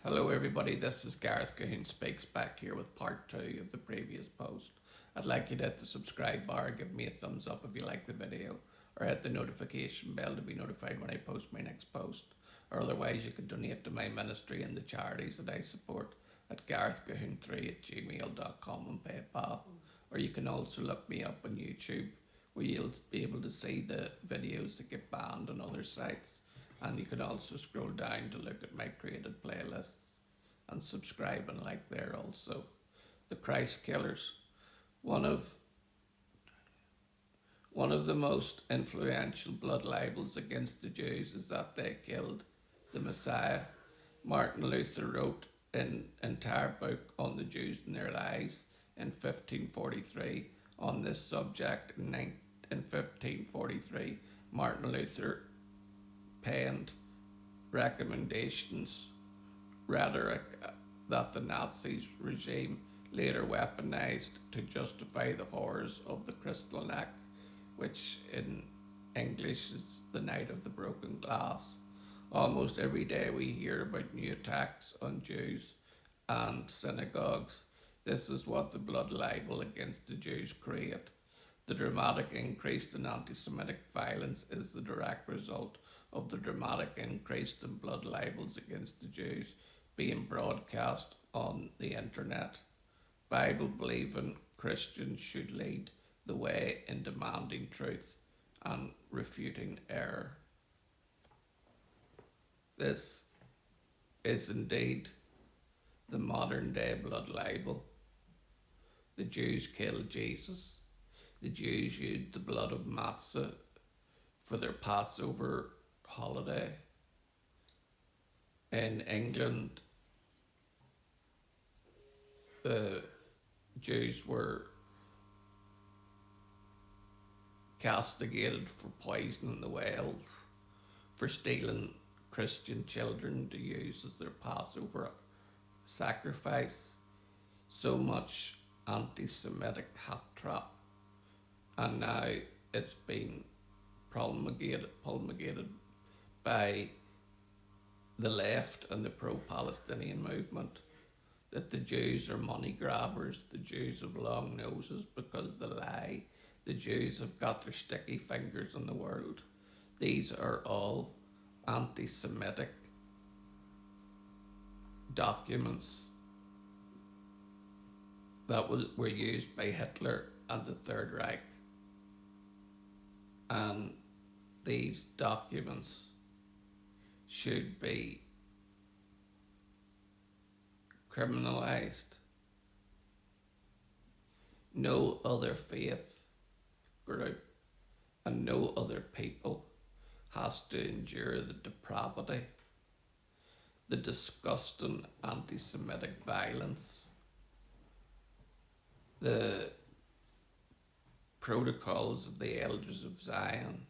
Hello everybody, this is Gareth Cahoon Speaks back here with part 2 of the previous post. I'd like you to hit the subscribe bar, give me a thumbs up if you like the video, or hit the notification bell to be notified when I post my next post. Or otherwise you can donate to my ministry and the charities that I support at garethcahoon3@gmail.com and PayPal. Or you can also look me up on YouTube where you'll be able to see the videos that get banned on other sites. And you can also scroll down to look at my created playlists and subscribe and like there also. The Christ Killers. One of the most influential blood libels against the Jews is that they killed the Messiah. Martin Luther wrote an entire book on the Jews and their lies in 1543 on this subject. In 1543, Martin Luther penned recommendations, rhetoric that the Nazi regime later weaponized to justify the horrors of the Kristallnacht, which in English is the night of the broken glass. Almost every day we hear about new attacks on Jews and synagogues. This is what the blood libel against the Jews create. The dramatic increase in anti-Semitic violence is the direct result of the dramatic increase in blood libels against the Jews being broadcast on the internet. Bible-believing Christians should lead the way in demanding truth and refuting error. This is indeed the modern day blood libel. The Jews killed Jesus. The Jews used the blood of matzah for their Passover holiday. In England, the Jews were castigated for poisoning the whales, for stealing Christian children to use as their Passover sacrifice. So much anti-Semitic hat trap, and now it's been promulgated by the left and the pro-Palestinian movement that the Jews are money grabbers, the Jews have long noses because they lie, the Jews have got their sticky fingers in the world. These are all anti-Semitic documents that were used by Hitler and the Third Reich. And these documents should be criminalized. No other faith group and no other people has to endure the depravity, the disgusting anti-Semitic violence, the protocols of the elders of Zion.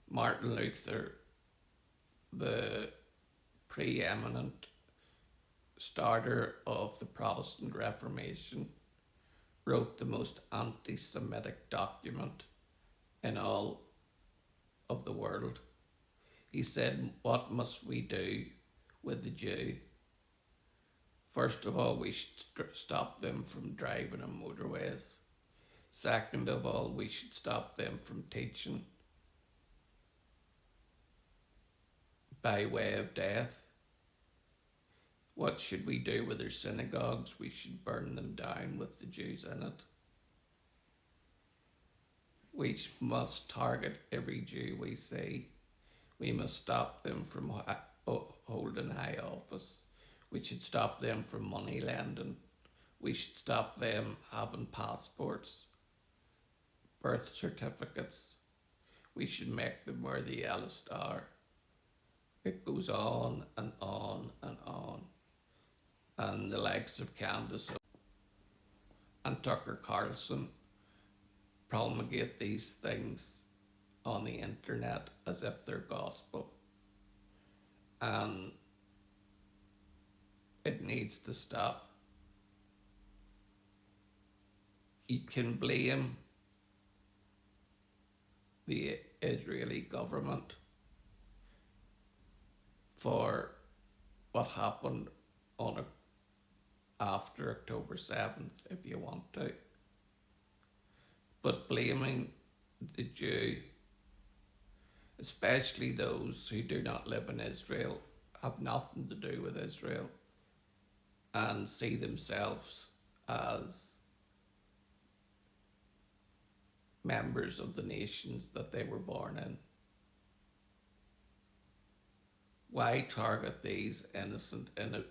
Martin Luther, the preeminent starter of the Protestant Reformation, wrote the most anti-Semitic document in all of the world. He said, what must we do with the Jew? First of all, we should stop them from driving on motorways. Second of all, we should stop them from teaching by way of death. What should we do with their synagogues? We should burn them down with the Jews in it. We must target every Jew we see. We must stop them from holding high office. We should stop them from money lending. We should stop them having passports, birth certificates. We should make them wear the yellow star. It goes on and on and on. And the likes of Candace and Tucker Carlson promulgate these things on the internet as if they're gospel. And it needs to stop. You can blame the Israeli government for what happened on after October 7th if you want to. But blaming the Jew, especially those who do not live in Israel, have nothing to do with Israel, and see themselves as members of the nations that they were born in. Why target these innocent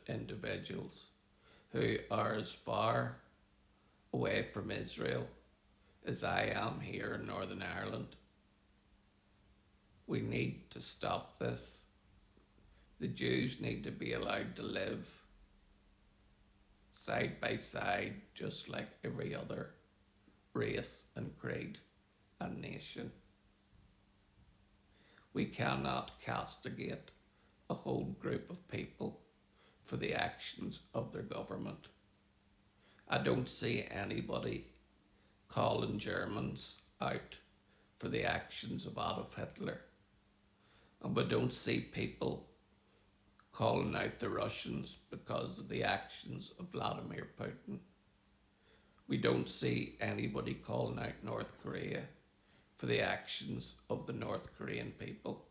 individuals who are as far away from Israel as I am here in Northern Ireland? We need to stop this. The Jews need to be allowed to live side by side just like every other race and creed and nation. We cannot castigate a whole group of people for the actions of their government. I don't see anybody calling Germans out for the actions of Adolf Hitler. And we don't see people calling out the Russians because of the actions of Vladimir Putin. We don't see anybody calling out North Korea for the actions of the North Korean people.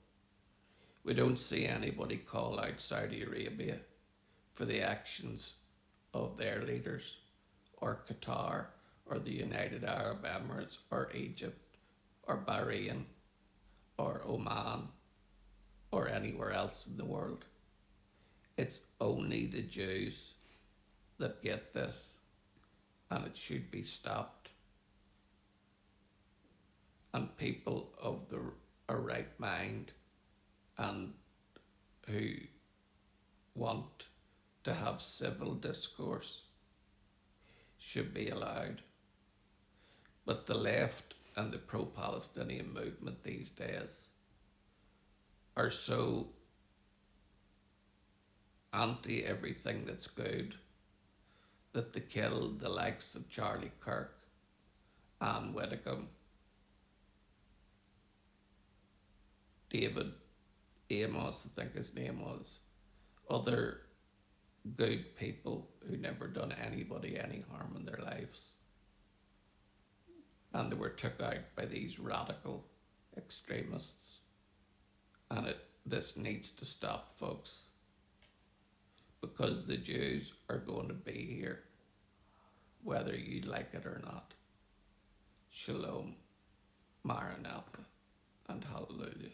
We don't see anybody call out Saudi Arabia for the actions of their leaders, or Qatar, or the United Arab Emirates, or Egypt, or Bahrain, or Oman, or anywhere else in the world. It's only the Jews that get this, and it should be stopped. And people of a right mind and who want to have civil discourse should be allowed. But the left and the pro-Palestinian movement these days are so anti everything that's good that they kill the likes of Charlie Kirk, Anne Widdecombe, David Amos, I think his name was, other good people who never done anybody any harm in their lives. And they were took out by these radical extremists. And this needs to stop, folks, because the Jews are going to be here, whether you like it or not. Shalom, Maranatha, and hallelujah.